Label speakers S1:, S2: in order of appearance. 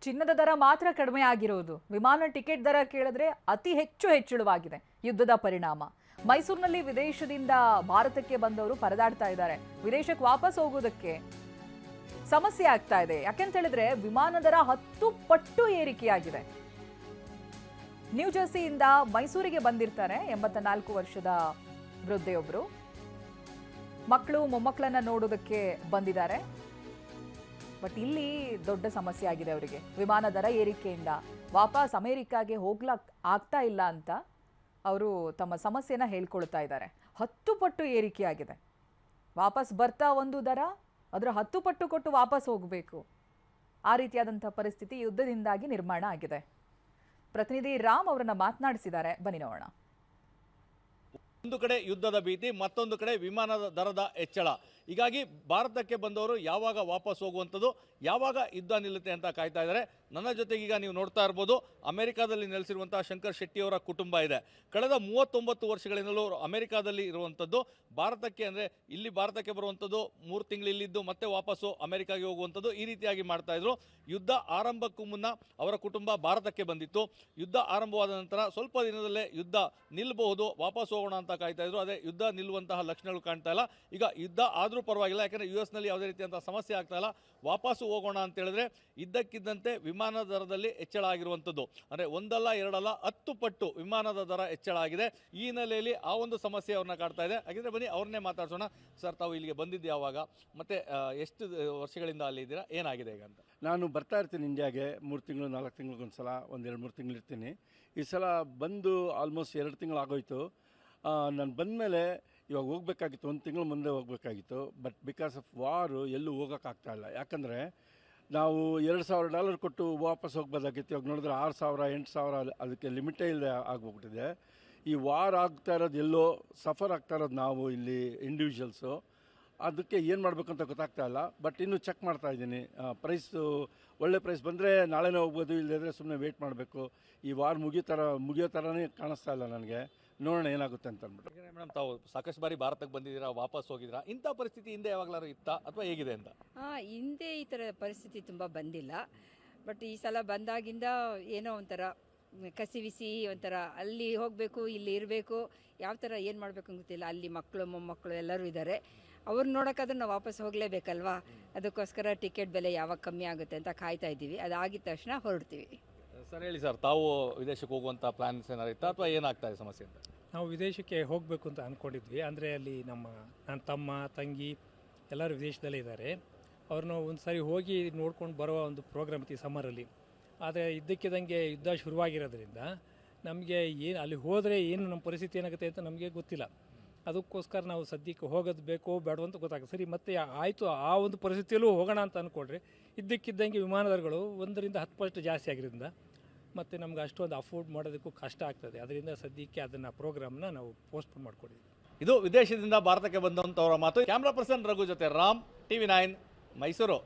S1: ಚಿನ್ನದ ದರ ಮಾತ್ರ ಕಡಿಮೆ ಆಗಿರೋದು. ವಿಮಾನ ಟಿಕೆಟ್ ದರ ಕೇಳಿದ್ರೆ ಅತಿ ಹೆಚ್ಚು ಹೆಚ್ಚಳವಾಗಿದೆ ಯುದ್ಧದ ಪರಿಣಾಮ. ಮೈಸೂರಿನಲ್ಲಿ ವಿದೇಶದಿಂದ ಭಾರತಕ್ಕೆ ಬಂದವರು ಪರದಾಡ್ತಾ ಇದ್ದಾರೆ. ವಿದೇಶಕ್ಕೆ ವಾಪಸ್ ಹೋಗೋದಕ್ಕೆ ಸಮಸ್ಯೆ ಆಗ್ತಾ ಇದೆ. ಯಾಕೆಂತ ಹೇಳಿದ್ರೆ ವಿಮಾನ ದರ 10 ಪಟ್ಟು ಏರಿಕೆಯಾಗಿದೆ. ನ್ಯೂ ಜರ್ಸಿಯಿಂದ ಮೈಸೂರಿಗೆ ಬಂದಿರ್ತಾರೆ 84 ವರ್ಷದ ವೃದ್ಧೆಯೊಬ್ಬರು. ಮಕ್ಕಳು ಮೊಮ್ಮಕ್ಕಳನ್ನ ನೋಡೋದಕ್ಕೆ ಬಂದಿದ್ದಾರೆ. ಬಟ್ ಇಲ್ಲಿ ದೊಡ್ಡ ಸಮಸ್ಯೆ ಆಗಿದೆ ಅವರಿಗೆ. ವಿಮಾನ ದರ ಏರಿಕೆಯಿಂದ ವಾಪಸ್ ಅಮೆರಿಕಾಗೆ ಹೋಗ್ಲಕ್ ಆಗ್ತಾ ಇಲ್ಲ ಅಂತ ಅವರು ತಮ್ಮ ಸಮಸ್ಯೆನ ಹೇಳ್ಕೊಳ್ತಾ ಇದ್ದಾರೆ. 10 ಪಟ್ಟು ಏರಿಕೆ ಆಗಿದೆ. ವಾಪಸ್ ಬರ್ತಾ ಒಂದು ದರ, ಅದರ 10 ಪಟ್ಟು ಕೊಟ್ಟು ವಾಪಸ್ ಹೋಗಬೇಕು. ಆ ರೀತಿಯಾದಂಥ ಪರಿಸ್ಥಿತಿ ಯುದ್ಧದಿಂದಾಗಿ ನಿರ್ಮಾಣ ಆಗಿದೆ. ಪ್ರತಿನಿಧಿ ರಾಮ್ ಅವರನ್ನ ಮಾತನಾಡಿಸಿದ್ದಾರೆ, ಬನ್ನಿ ನೋಡೋಣ.
S2: ಒಂದು ಕಡೆ ಯುದ್ಧದ ಭೀತಿ, ಮತ್ತೊಂದು ಕಡೆ ವಿಮಾನದ ದರದ ಹೆಚ್ಚಳ. ಹೀಗಾಗಿ ಭಾರತಕ್ಕೆ ಬಂದವರು ಯಾವಾಗ ವಾಪಸ್ ಹೋಗುವಂಥದ್ದು, ಯಾವಾಗ ಯುದ್ಧ ನಿಲ್ಲುತ್ತೆ ಅಂತ ಕಾಯ್ತಾ ಇದ್ದಾರೆ. ನನ್ನ ಜೊತೆಗೀಗ ನೀವು ನೋಡ್ತಾ ಇರ್ಬೋದು, ಅಮೆರಿಕಾದಲ್ಲಿ ನೆಲೆಸಿರುವಂಥ ಶಂಕರ್ ಶೆಟ್ಟಿಯವರ ಕುಟುಂಬ ಇದೆ. ಕಳೆದ 39 ವರ್ಷಗಳಿಂದಲೂ ಅಮೆರಿಕಾದಲ್ಲಿ ಇರುವಂಥದ್ದು. ಭಾರತಕ್ಕೆ ಅಂದರೆ ಇಲ್ಲಿ ಭಾರತಕ್ಕೆ ಬರುವಂಥದ್ದು 3 ತಿಂಗಳು ಇಲ್ಲಿದ್ದು ಮತ್ತೆ ವಾಪಸ್ಸು ಅಮೆರಿಕಾಗೆ ಹೋಗುವಂಥದ್ದು, ಈ ರೀತಿಯಾಗಿ ಮಾಡ್ತಾ ಇದ್ರು. ಯುದ್ಧ ಆರಂಭಕ್ಕೂ ಮುನ್ನ ಅವರ ಕುಟುಂಬ ಭಾರತಕ್ಕೆ ಬಂದಿತ್ತು. ಯುದ್ಧ ಆರಂಭವಾದ ನಂತರ ಸ್ವಲ್ಪ ದಿನದಲ್ಲೇ ಯುದ್ಧ ನಿಲ್ಲಬಹುದು, ವಾಪಸ್ ಹೋಗೋಣ ಅಂತ ಕಾಯ್ತಾ ಇದ್ರು. ಅದೇ ಯುದ್ಧ ನಿಲ್ಲುವಂತಹ ಲಕ್ಷಣಗಳು ಕಾಣ್ತಾ ಇಲ್ಲ. ಈಗ ಯುದ್ಧ ಆದರೂ ಪರವಾಗಿಲ್ಲ, ಯಾಕಂದರೆ US-ನಲ್ಲಿ ಯಾವುದೇ ರೀತಿಯಂಥ ಸಮಸ್ಯೆ ಆಗ್ತಾ ಇಲ್ಲ. ವಾಪಸ್ಸು ಹೋಗೋಣ ಅಂತ ಹೇಳಿದ್ರೆ ಇದ್ದಕ್ಕಿದ್ದಂತೆ ವಿಮಾನ ದರದಲ್ಲಿ ಹೆಚ್ಚಳ ಆಗಿರುವಂಥದ್ದು. ಅಂದರೆ ಒಂದಲ್ಲ ಎರಡಲ್ಲ 10 ಪಟ್ಟು ವಿಮಾನದ ದರ ಹೆಚ್ಚಳ ಆಗಿದೆ. ಈ ಹಿನ್ನೆಲೆಯಲ್ಲಿ ಆ ಒಂದು ಸಮಸ್ಯೆ ಅವ್ರನ್ನ ಕಾಡ್ತಾ ಇದೆ. ಹಾಗಿದ್ರೆ ಬನ್ನಿ ಅವ್ರನ್ನೇ ಮಾತಾಡ್ಸೋಣ. ಸರ್, ತಾವು ಇಲ್ಲಿಗೆ ಬಂದಿದ್ದು ಯಾವಾಗ, ಮತ್ತೆ ಎಷ್ಟು ವರ್ಷಗಳಿಂದ ಅಲ್ಲಿ ಇದ್ದೀರಾ, ಏನಾಗಿದೆ ಈಗ ಅಂತ?
S3: ನಾನು ಬರ್ತಾ ಇರ್ತೀನಿ ಇಂಡಿಯಾಗೆ 3 ತಿಂಗಳು 4 ತಿಂಗಳಿಗೊಂದ್ಸಲ, ಒಂದು 2-3 ತಿಂಗಳು ಇರ್ತೀನಿ. ಈ ಸಲ ಬಂದು ಆಲ್ಮೋಸ್ಟ್ 2 ತಿಂಗಳು ಆಗೋಯ್ತು. ನಾನು ಬಂದಮೇಲೆ ಇವಾಗ ಹೋಗ್ಬೇಕಾಗಿತ್ತು, 1 ತಿಂಗಳು ಮುಂದೆ ಹೋಗಬೇಕಾಗಿತ್ತು. ಬಟ್ ಬಿಕಾಸ್ ಆಫ್ ವಾರು ಎಲ್ಲೂ ಹೋಗೋಕ್ಕಾಗ್ತಾ ಇಲ್ಲ. ಯಾಕಂದರೆ ನಾವು $2,000 ಕೊಟ್ಟು ವಾಪಸ್ ಹೋಗ್ಬೋದಾಗಿತ್ತು. ಇವಾಗ ನೋಡಿದ್ರೆ 6,000 8,000 ಅದಕ್ಕೆ ಲಿಮಿಟೇ ಇಲ್ಲದೆ ಆಗೋಗ್ಬಿಟ್ಟಿದೆ. ಈ ವಾರ್ ಆಗ್ತಾ ಇರೋದು ಎಲ್ಲೋ ಸಫರ್ ಆಗ್ತಾ ಇರೋದು ನಾವು ಇಲ್ಲಿ ಇಂಡಿವಿಜುವಲ್ಸು. ಅದಕ್ಕೆ ಏನು ಮಾಡಬೇಕಂತ ಗೊತ್ತಾಗ್ತಾ ಇಲ್ಲ. ಬಟ್ ಇನ್ನೂ ಚೆಕ್ ಮಾಡ್ತಾ ಇದ್ದೀನಿ. ಪ್ರೈಸು ಒಳ್ಳೆ ಪ್ರೈಸ್ ಬಂದರೆ ನಾಳೆನೇ ಹೋಗ್ಬೋದು, ಇಲ್ಲದಿದ್ದರೆ ಸುಮ್ಮನೆ ವೆಯ್ಟ್ ಮಾಡಬೇಕು. ಈ ವಾರ್ ಮುಗಿಯೋ ಥರನೇ ಕಾಣಿಸ್ತಾ ಇಲ್ಲ ನನಗೆ. ನೋಡೋಣ ಏನಾಗುತ್ತೆ ಅಂತ ಅಂದ್ಬಿಟ್ಟು.
S2: ಮೇಡಮ್, ತಾವು ಸಾಕಷ್ಟು ಬಾರಿ ಭಾರತಕ್ಕೆ ಬಂದಿದ್ದೀರಾ, ವಾಪಸ್ ಹೋಗಿದ್ದೀರಾ. ಇಂಥ ಪರಿಸ್ಥಿತಿ ಹಿಂದೆ ಯಾವಾಗಲಾರು ಇತ್ತಾ ಅಥವಾ ಹೇಗಿದೆ ಅಂತ?
S4: ಹಿಂದೆ ಈ ಥರ ಪರಿಸ್ಥಿತಿ ತುಂಬ ಬಂದಿಲ್ಲ. ಬಟ್ ಈ ಸಲ ಬಂದಾಗಿಂದ ಏನೋ ಒಂಥರ ಕಸಿವಿಸಿ, ಒಂಥರ ಅಲ್ಲಿ ಹೋಗಬೇಕು ಇಲ್ಲಿ ಇರಬೇಕು, ಯಾವ ಥರ ಏನು ಮಾಡಬೇಕು ಗೊತ್ತಿಲ್ಲ. ಅಲ್ಲಿ ಮಕ್ಕಳು ಮೊಮ್ಮಕ್ಕಳು ಎಲ್ಲರೂ ಇದ್ದಾರೆ. ಅವ್ರನ್ನ ನೋಡೋಕ್ಕಾದ್ರೂ ನಾವು ವಾಪಸ್ ಹೋಗಲೇಬೇಕಲ್ವಾ. ಅದಕ್ಕೋಸ್ಕರ ಟಿಕೆಟ್ ಬೆಲೆ ಯಾವಾಗ ಕಮ್ಮಿ ಆಗುತ್ತೆ ಅಂತ ಕಾಯ್ತಾ ಇದ್ದೀವಿ. ಅದಾಗಿದ ತಕ್ಷಣ ಹೊರಡ್ತೀವಿ.
S2: ಸರ್, ಹೇಳಿ ಸರ್, ತಾವು ವಿದೇಶಕ್ಕೆ ಹೋಗುವಂಥ ಪ್ಲಾನ್ಸ್ ಏನಾರು ಇತ್ತಾ ಅಥವಾ ಏನಾಗ್ತಾ ಇದೆ ಸಮಸ್ಯೆ ಅಂತ?
S5: ನಾವು ವಿದೇಶಕ್ಕೆ ಹೋಗಬೇಕು ಅಂತ ಅಂದ್ಕೊಂಡಿದ್ವಿ. ಅಂದರೆ ಅಲ್ಲಿ ನನ್ನ ತಮ್ಮ ತಂಗಿ ಎಲ್ಲರೂ ವಿದೇಶದಲ್ಲೇ ಇದ್ದಾರೆ. ಅವ್ರನ್ನ ಒಂದು ಸಾರಿ ಹೋಗಿ ನೋಡ್ಕೊಂಡು ಬರುವ ಒಂದು ಪ್ರೋಗ್ರಾಮ್ ಇತ್ತು ಈ ಸಮ್ಮರಲ್ಲಿ. ಆದರೆ ಇದ್ದಕ್ಕಿದ್ದಂಗೆ ಯುದ್ಧ ಶುರುವಾಗಿರೋದ್ರಿಂದ ನಮಗೆ ಅಲ್ಲಿ ಹೋದರೆ ಏನು ನಮ್ಮ ಪರಿಸ್ಥಿತಿ ಏನಾಗುತ್ತೆ ಅಂತ ನಮಗೆ ಗೊತ್ತಿಲ್ಲ. ಅದಕ್ಕೋಸ್ಕರ ನಾವು ಸದ್ಯಕ್ಕೆ ಹೋಗೋದು ಬೇಕೋ ಬೇಡೋ ಅಂತ ಗೊತ್ತಾಗುತ್ತೆ. ಸರಿ, ಮತ್ತೆ ಆಯಿತು, ಆ ಒಂದು ಪರಿಸ್ಥಿತಿಯಲ್ಲೂ ಹೋಗೋಣ ಅಂತ ಅಂದ್ಕೊಂಡ್ರೆ ಇದ್ದಕ್ಕಿದ್ದಂಗೆ ವಿಮಾನ ದರಗಳು 1-10 ಪಟ್ಟು ಜಾಸ್ತಿ ಆಗಿರೋದ್ರಿಂದ ಮತ್ತು ನಮ್ಗೆ ಅಷ್ಟೊಂದು ಅಫೋರ್ಡ್ ಮಾಡೋದಕ್ಕೂ ಕಷ್ಟ ಆಗ್ತದೆ. ಅದರಿಂದ ಸದ್ಯಕ್ಕೆ ಅದನ್ನು ಪ್ರೋಗ್ರಾಮ್ನ ನಾವು ಪೋಸ್ಟ್ಪೋನ್ ಮಾಡ್ಕೊಂಡಿದ್ವಿ.
S2: ಇದು ವಿದೇಶದಿಂದ ಭಾರತಕ್ಕೆ ಬಂದಂಥವರ ಮಾತು. ಕ್ಯಾಮ್ರಾ ಪರ್ಸನ್ ರಘು ಜೊತೆ ರಾಮ್, TV9 ಮೈಸೂರು.